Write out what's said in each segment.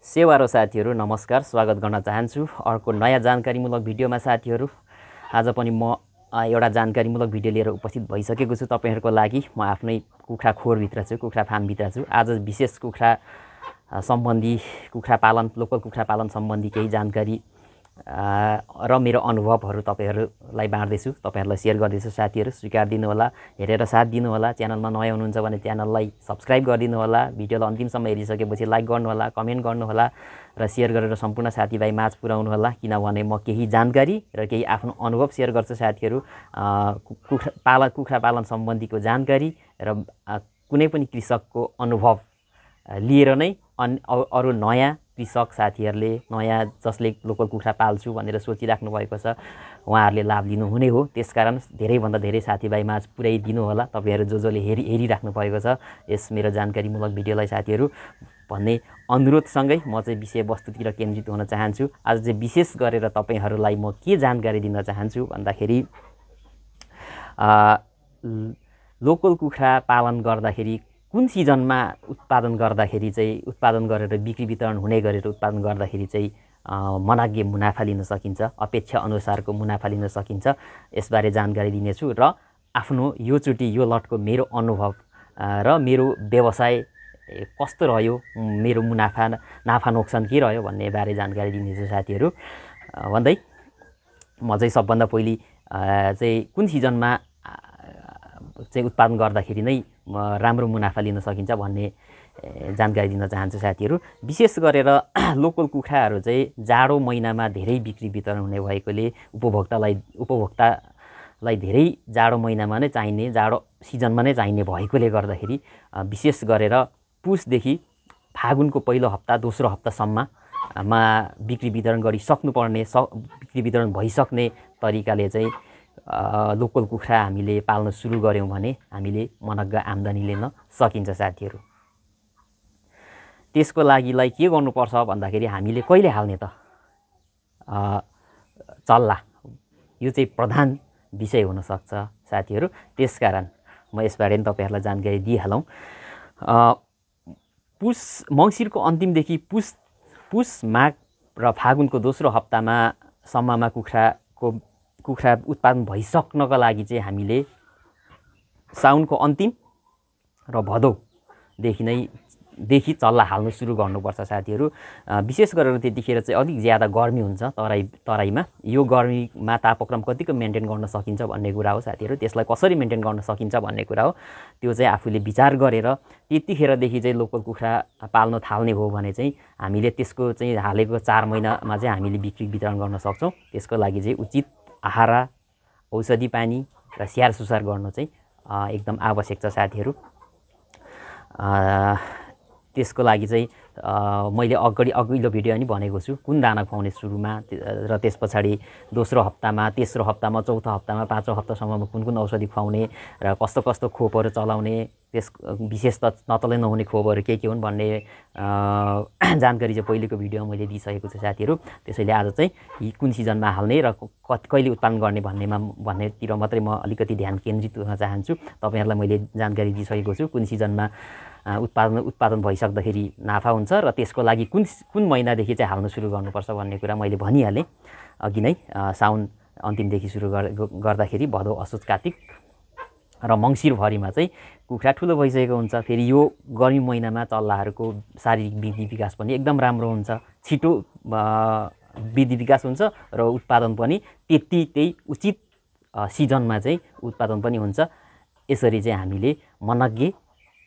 सेवारो साथीहरू नमस्कार, स्वागत गर्न चाहन्छु अर्को नयाँ जानकारीमूलक भिडियोमा। साथीहरू, आज पनि म एउटा जानकारीमूलक भिडियो लिएर उपस्थित भइसकेको छु तपाईहरुको लागि। म आफ्नै कुखुरा खोरभित्र छु, कुखुरा फार्मभित्र छु। आज विशेष कुखुरा सम्बन्धी, कुखुरा पालन, लोकल कुखुरा पालन सम्बन्धी केही जानकारी र मेरो अनुभवहरू तपाईहरुलाई बाँड्दैछु, तपाईहरुलाई शेयर गर्दैछु। साथीहरू स्वीकार दिनुहोला, हेरेर साथ दिनुहोला। च्यानलमा नयाँ हुनुहुन्छ भने च्यानललाई सब्स्क्राइब गरिदिनु होला। भिडियोलाई अन्तिमसम्म हेरिसकेपछि लाइक गर्नुहोला, कमेन्ट गर्नुहोला र शेयर गरेर सम्पूर्ण साथीभाइ माझ पुर्याउनु होला। किनभने म केही जानकारी र केही आफ्नो अनुभव शेयर गर्छु साथीहरू। कुखुरा पालन सम्बन्धीको जानकारी र कुनै पनि कृषकको अनुभव लिएर नै अरू नयाँ कृषक साथीहरूले, नयाँ जसले लोकल कुखुरा पाल्छु भनेर सोचिराख्नु भएको छ, उहाँहरूले लाभ लिनुहुने हो। त्यसकारण धेरैभन्दा धेरै साथीभाइ माझ पुर्याइदिनु होला। तपाईहरु जसले हेरिराख्नु भएको छ यस मेरो जानकारीमूलक भिडियोलाई साथीहरू भन्ने अनुरोधसँगै म चाहिँ विषयवस्तुतिर केन्द्रित हुन चाहन्छु। आज चाहिँ विशेष गरेर तपाईहरुलाई म के जानकारी दिन चाहन्छु भन्दाखेरि लोकल कुखुरा पालन गर्दाखेरि कुन सिजनमा उत्पादन गर्दाखेरि चाहिँ, उत्पादन गरेर बिक्री वितरण हुने गरेर उत्पादन गर्दाखेरि चाहिँ मनग्गे मुनाफा लिन सकिन्छ, अपेक्षा अनुसारको मुनाफा लिन सकिन्छ, यसबारे जानकारी दिनेछु। र आफ्नो योचोटि यो लटको मेरो अनुभव र मेरो व्यवसाय कस्तो रह्यो, मेरो नाफा नोक्सान के रह्यो भन्ने बारे जानकारी दिनेछु साथीहरू। भन्दै म चाहिँ सबभन्दा पहिले चाहिँ कुन सिजनमा चाहिँ उत्पादन गर्दाखेरि नै राम्रो मुनाफा लिन सकिन्छ भन्ने जानकारी दिन चाहन्छु साथीहरू। विशेष गरेर लोकल कुखुराहरू चाहिँ जाडो महिनामा धेरै बिक्री वितरण हुने भएकोले उपभोक्तालाई धेरै जाडो महिनामा नै चाहिने, जाडो सिजनमा नै चाहिने भएकोले गर्दाखेरि विशेष गरेर पुसदेखि फागुनको पहिलो हप्ता दोस्रो हप्तासम्ममा बिक्री वितरण गरिसक्नुपर्ने, बिक्री वितरण भइसक्ने तरिकाले चाहिँ लोकल कुखुरा हामीले पाल्न सुरु गर्यौं भने हामीले मनग्गा आम्दानी लिन सकिन्छ साथीहरू। त्यसको लागिलाई के गर्नुपर्छ भन्दाखेरि हामीले कहिले हाल्ने त चल्ला, यो चाहिँ प्रधान विषय हुन सक्छ साथीहरू। त्यसकारण म यसबारे पनि तपाईहरुलाई जानकारी दिइहालौं। मङ्सिरको अन्तिमदेखि पुस माघ र फागुनको दोस्रो हप्तामा सम्ममा कुखुरा उत्पादन भइसक्नका लागि चाहिँ हामीले साउनको अन्तिम र भदौदेखि चल्ला हाल्नु सुरु गर्नुपर्छ साथीहरू। विशेष गरेर त्यतिखेर चाहिँ अलिक ज्यादा गर्मी हुन्छ तराईमा। यो गर्मीमा तापक्रम कतिको मेन्टेन गर्न सकिन्छ भन्ने कुरा हो साथीहरू। त्यसलाई कसरी मेन्टेन गर्न सकिन्छ भन्ने कुरा हो। त्यो चाहिँ आफूले विचार गरेर त्यतिखेरदेखि चाहिँ लोकल कुखुरा पाल्न थाल्ने हो भने चाहिँ हामीले त्यसको चाहिँ हालेको 4 महिनामा चाहिँ हामीले बिक्री वितरण गर्न सक्छौँ। त्यसको लागि चाहिँ उचित आहार, औषधि पानी र स्याहार सुसार गर्नु चाहिँ एकदम आवश्यक छ साथीहरू। त्यसको लागि चाहिँ मैले अघिल्लो भिडियो पनि भनेको छु कुन दाना खुवाउने सुरुमा र त्यस पछाडि दोस्रो हप्तामा, तेस्रो हप्तामा, चौथो हप्तामा, पाँचौं हप्तासम्ममा कुन औषधि खुवाउने र कस्तो कस्तो खोपहरू चलाउने, त्यस विशेष त नचलाइ नहुने खोपहरू के हुन् भन्ने जानकारी चाहिँ पहिलेको भिडियोमा मैले दिइसकेको छु साथीहरू। त्यसैले आज चाहिँ कुन सिजनमा हाल्ने र कहिले उत्पादन गर्ने भन्नेतिर मात्रै म अलिकति ध्यान केन्द्रित हुन चाहन्छु। तपाईहरुलाई मैले जानकारी दिइसकेको छु कुन सिजनमा उत्पादन भइसक्दाखेरि नाफा हुन्छ र त्यसको लागि कुन महिनादेखि चाहिँ हाल्न सुरु गर्नुपर्छ भन्ने कुरा मैले भनिहालेँ अघि नै। साउन अन्तिमदेखि सुरु गर्दाखेरि भदौ, असोज, कात्तिक र मङ्सिरभरिमा चाहिँ कुखुरा ठुलो भइसकेको हुन्छ। फेरि यो गर्मी महिनामा चल्लाहरूको शारीरिक वृद्धि विकास पनि एकदम राम्रो हुन्छ, छिटो वृद्धि विकास हुन्छ र उत्पादन पनि त्यही उचित सिजनमा चाहिँ उत्पादन पनि हुन्छ। यसरी चाहिँ हामीले मनग्गे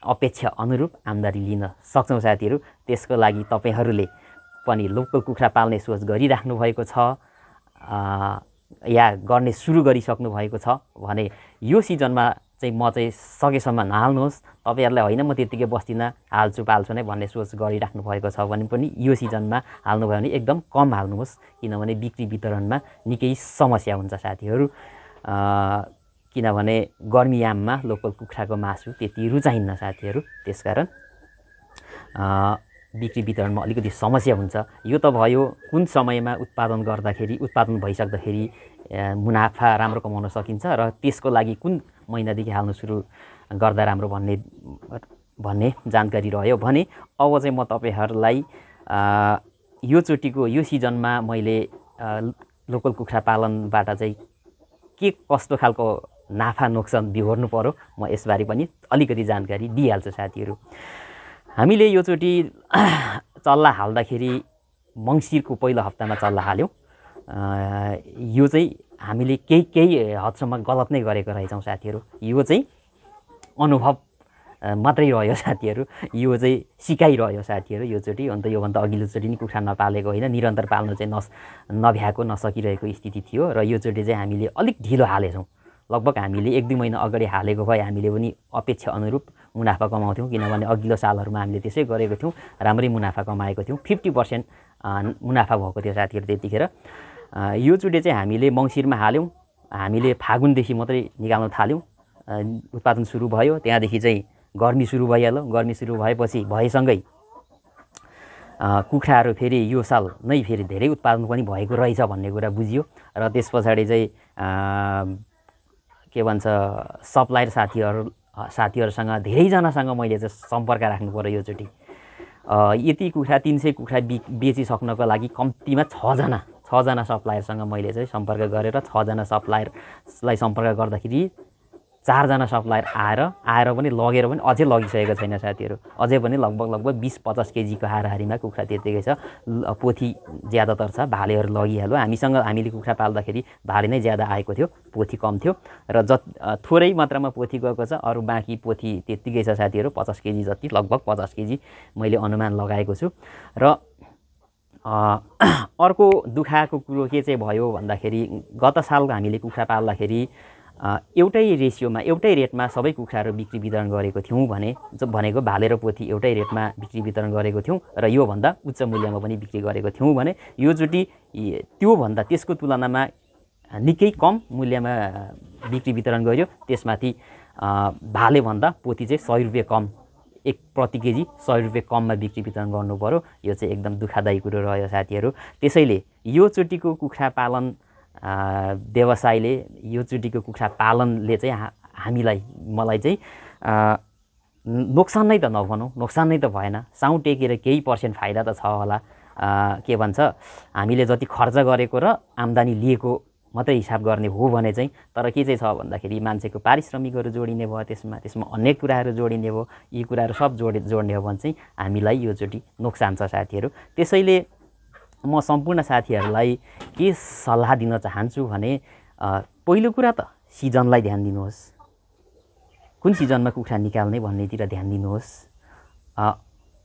अपेक्षा अनुरूप आम्दानी लिन सक्छौँ साथीहरू। त्यसको लागि तपाईहरूले पनि लोकल कुखुरा पाल्ने सोच गरिराख्नु भएको छ या गर्ने सुरु गरिसक्नु भएको छ भने यो सिजनमा चाहिँ म चाहिँ सकेसम्म नहाल्नुहोस्। तपाईहरुलाई होइन म त्यतिकै बस्दिनँ, हाल्छु पाल्छु नै भन्ने सोच गरिराख्नु भएको छ भने पनि यो सिजनमा हाल्नुभयो भने एकदम कम हाल्नुहोस्। किनभने बिक्री वितरणमा निकै समस्या हुन्छ साथीहरू। किनभने गर्मीयाममा लोकल कुखुराको मासु त्यति रुचाइन्न साथीहरू। त्यसकारण बिक्री वितरणमा अलिकति समस्या हुन्छ। यो त भयो कुन समयमा उत्पादन भइसक्दाखेरि मुनाफा राम्रो कमाउन सकिन्छ र त्यसको लागि कुन महिनादेखि हाल्न सुरु गर्दा राम्रो भन्ने जानकारी रह्यो भने अब चाहिँ म तपाईहरुलाई योचोटिको यो सिजनमा मैले लोकल कुखुरा पालनबाट चाहिँ के कस्तो खालको नाफा नोक्सान बिहोर्नु पर्यो म यसबारे पनि अलिकति जानकारी दिइहाल्छु साथीहरू। हामीले योचोटि चल्ला हाल्दाखेरि मङ्सिरको पहिलो हप्तामा चल्ला हाल्यौँ। यो चाहिँ हामीले केही हदसम्म गलत नै गरेको रहेछौँ साथीहरू। यो चाहिँ अनुभव मात्रै रह्यो साथीहरू, यो चाहिँ सिकाइरह्यो साथीहरू योचोटि। अन्त योभन्दा अघिल्लोचोटि नि कुखुरा नपालेको होइन, निरन्तर पाल्न चाहिँ नभ्याएको नसकिरहेको स्थिति थियो र योचोटि चाहिँ हामीले अलिक ढिलो हालेछौँ। लगभग हामीले 1-2 महिना अगाडि हालेको भए हामीले पनि अपेक्षा अनुरूप मुनाफा कमाउँथ्यौँ, किनभने अघिल्लो सालहरूमा हामीले त्यसै गरेको थियौँ, राम्रै मुनाफा कमाएको थियौँ। 50% मुनाफा भएको थियो साथीहरू त्यतिखेर। योचोटि चाहिँ हामीले मङ्सिरमा हाल्यौँ, हामीले फागुनदेखि मात्रै निकाल्न थाल्यौँ, उत्पादन सुरु भयो। त्यहाँदेखि चाहिँ गर्मी सुरु भइहाल्यो। गर्मी सुरु भएसँगै कुखुराहरू फेरि यो साल नै फेरि धेरै उत्पादन पनि भएको रहेछ भन्ने कुरा बुझियो र त्यस पछाडि चाहिँ के भन्छ सप्लायर साथीहरूसँग धेरैजनासँग मैले चाहिँ सम्पर्क राख्नु पर्यो योचोटि। यति कुखुरा 300 कुखुरा बेचिसक्नको लागि कम्तीमा 6 जना सप्लायरसँग मैले चाहिँ सम्पर्क गरेर 6 जना सप्लायरलाई सम्पर्क गर्दाखेरि 4 जना सप्लायर आएर पनि लगेर पनि अझै लगिसकेको छैन साथीहरू। अझै पनि लगभग 20-50 केजीको हाराहारीमा कुखुरा त्यतिकै छ। पोथी ज्यादातर छ, भालेहरू लगिहाल्यो। हामीले कुखुरा पाल्दाखेरि भाले नै ज्यादा आएको थियो, पोथी कम थियो र थोरै मात्रामा पोथी गएको छ। अरू बाँकी पोथी त्यत्तिकै छ साथीहरू, 50 केजी जति, लगभग 50 केजी मैले अनुमान लगाएको छु। र अर्को दुखाएको कुरो के चाहिँ भयो भन्दाखेरि गत साल हामीले कुखुरा पाल्दाखेरि एउटै रेसियोमा एउटै रेटमा सबै कुखुराहरू बिक्री वितरण गरेको थियौँ भनेको भाले र पोथी एउटै रेटमा बिक्री वितरण गरेको थियौँ र योभन्दा उच्च मूल्यमा पनि बिक्री गरेको थियौँ भने योचोटि त्योभन्दा त्यसको तुलनामा निकै कम मूल्यमा बिक्री वितरण गर्यो। त्यसमाथि भालेभन्दा पोथी चाहिँ 100 रुपियाँ कम, प्रति केजी 100 रुपियाँ कममा बिक्री वितरण गर्नु पर्यो। यो चाहिँ एकदम दुःखदायी कुरो रह्यो साथीहरू। त्यसैले योचोटिको कुखुरा पालन व्यवसायले, योचोटिको कुखुरा पालनले चाहिँ मलाई चाहिँ नोक्सान नै त नभनौँ, नोक्सान नै त भएन, साउँ टेकेर केही % फाइदा त छ होला। के भन्छ हामीले जति खर्च गरेको र आम्दानी लिएको मात्रै हिसाब गर्ने हो भने चाहिँ, तर के चाहिँ छ भन्दाखेरि मान्छेको पारिश्रमिकहरू जोडिने भयो, त्यसमा अनेक कुराहरू जोडिने भयो। यी कुराहरू सब जोड्ने हो भने चाहिँ हामीलाई योचोटि नोक्सान छ साथीहरू। त्यसैले म सम्पूर्ण साथीहरूलाई के सल्लाह दिन चाहन्छु भने पहिलो कुरा त सिजनलाई ध्यान दिनुहोस्, कुन सिजनमा कुखुरा निकाल्ने भन्नेतिर ध्यान दिनुहोस्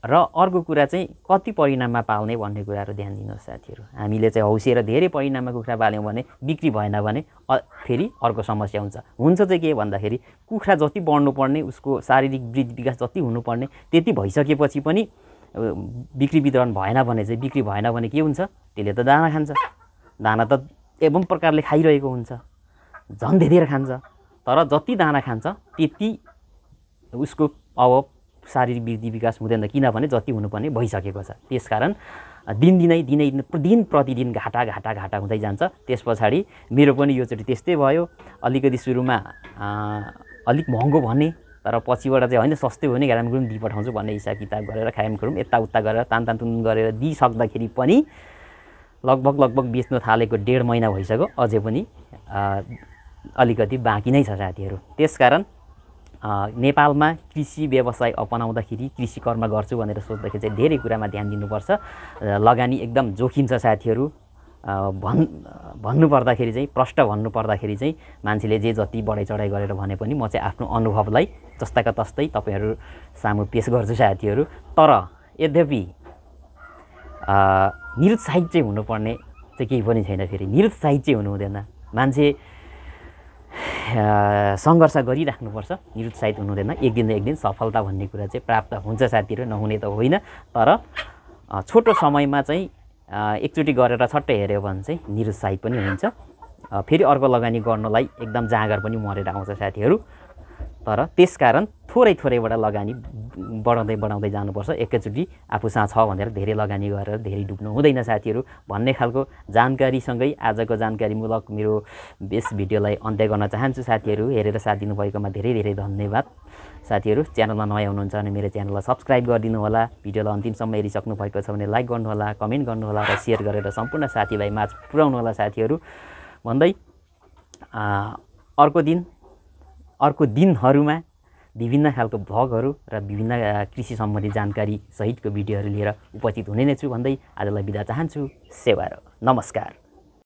र अर्को कुरा चाहिँ कति परिणाममा पाल्ने भन्ने कुराहरू ध्यान दिनुहोस् साथीहरू। हामीले चाहिँ हौसिएर धेरै परिणाममा कुखुरा पाल्यौँ भने बिक्री भएन भने फेरि अर्को समस्या हुन्छ चाहिँ के भन्दाखेरि कुखुरा जति बढ्नुपर्ने, उसको शारीरिक वृद्धि विकास जति हुनुपर्ने त्यति भइसकेपछि पनि बिक्री वितरण भएन भने चाहिँ, बिक्री भएन भने के हुन्छ, त्यसले त दाना खान्छ, दाना त एवं प्रकारले खाइरहेको हुन्छ, झन् धेरै खान्छ। तर जति दाना खान्छ त्यति उसको अब शारीरिक वृद्धि विकास हुँदैन, किनभने जति हुनुपर्ने भइसकेको छ। त्यसकारण दिन प्रतिदिन घाटा हुँदै जान्छ। त्यस पछाडि मेरो पनि योचोटि त्यस्तै भयो। अलिकति सुरुमा अलिक महँगो भन्ने, तर पछिबाट चाहिँ होइन सस्तै हो भने घाम गुरुङ दिइपठाउँछु भन्ने हिसाब किताब गरेर खायम खुरुम यताउता गरेर तानतुन गरेर दिइसक्दाखेरि पनि लगभग बेच्न थालेको 1.5 महिना भइसक्यो, अझै पनि अलिकति बाँकी नै छ साथीहरू। त्यसकारण नेपालमा कृषि व्यवसाय अपनाउँदाखेरि, कृषि कर्म गर्छु भनेर सोच्दाखेरि चाहिँ धेरै कुरामा ध्यान दिनुपर्छ। लगानी एकदम जोखिम छ साथीहरू। भन्नुपर्दाखेरि चाहिँ प्रष्ट भन्नुपर्दाखेरि चाहिँ मान्छेले जे जति बढाइ चढाइ गरेर भने पनि म चाहिँ आफ्नो अनुभवलाई जस्ताका तस्तै तपाईँहरू सामु पेश गर्छु साथीहरू। तर यद्यपि निरुत्साहित चाहिँ हुनुपर्ने चाहिँ केही पनि छैन। फेरि निरुत्साहित चाहिँ हुनु हुँदैन, मान्छे सङ्घर्ष गरिराख्नुपर्छ, निरुत्साहित हुनु हुँदैन। एक दिन सफलता भन्ने कुरा चाहिँ प्राप्त हुन्छ साथीहरू, नहुने त होइन। तर छोटो समयमा चाहिँ एकचोटि गरेर छट्टै हेऱ्यो भने चाहिँ निरुत्साहित पनि हुन्छ, फेरि अर्को लगानी गर्नलाई एकदम जाँगर पनि मरेर आउँछ साथीहरू। तर त्यसकारण थोरै थोरैबाट लगानी बढाउँदै जानुपर्छ। एकैचोटि आफूसँग छ भनेर धेरै लगानी गरेर धेरै डुब्नु हुँदैन साथीहरू भन्ने खालको जानकारीसँगै आजको जानकारीमूलक मेरो यस भिडियोलाई अन्त्य गर्न चाहन्छु। साथीहरू हेरेर साथ दिनुभएकोमा धेरै धेरै धन्यवाद। साथीहरू च्यानलमा नयाँ हुनुहुन्छ भने मेरो च्यानललाई सब्सक्राइब गरिदिनु होला। भिडियोलाई अन्तिमसम्म हेरिसक्नु भएको छ भने लाइक गर्नुहोला, कमेन्ट गर्नुहोला र सेयर गरेर सम्पूर्ण साथीभाइमा पुर्याउनु होला साथीहरू भन्दै अर्को दिनहरूमा विभिन्न खालको भ्लगहरू र विभिन्न कृषि सम्बन्धी जानकारी सहितको भिडियोहरू लिएर उपस्थित हुने नै छु भन्दै आजलाई बिदा चाहन्छु। सेवा र नमस्कार।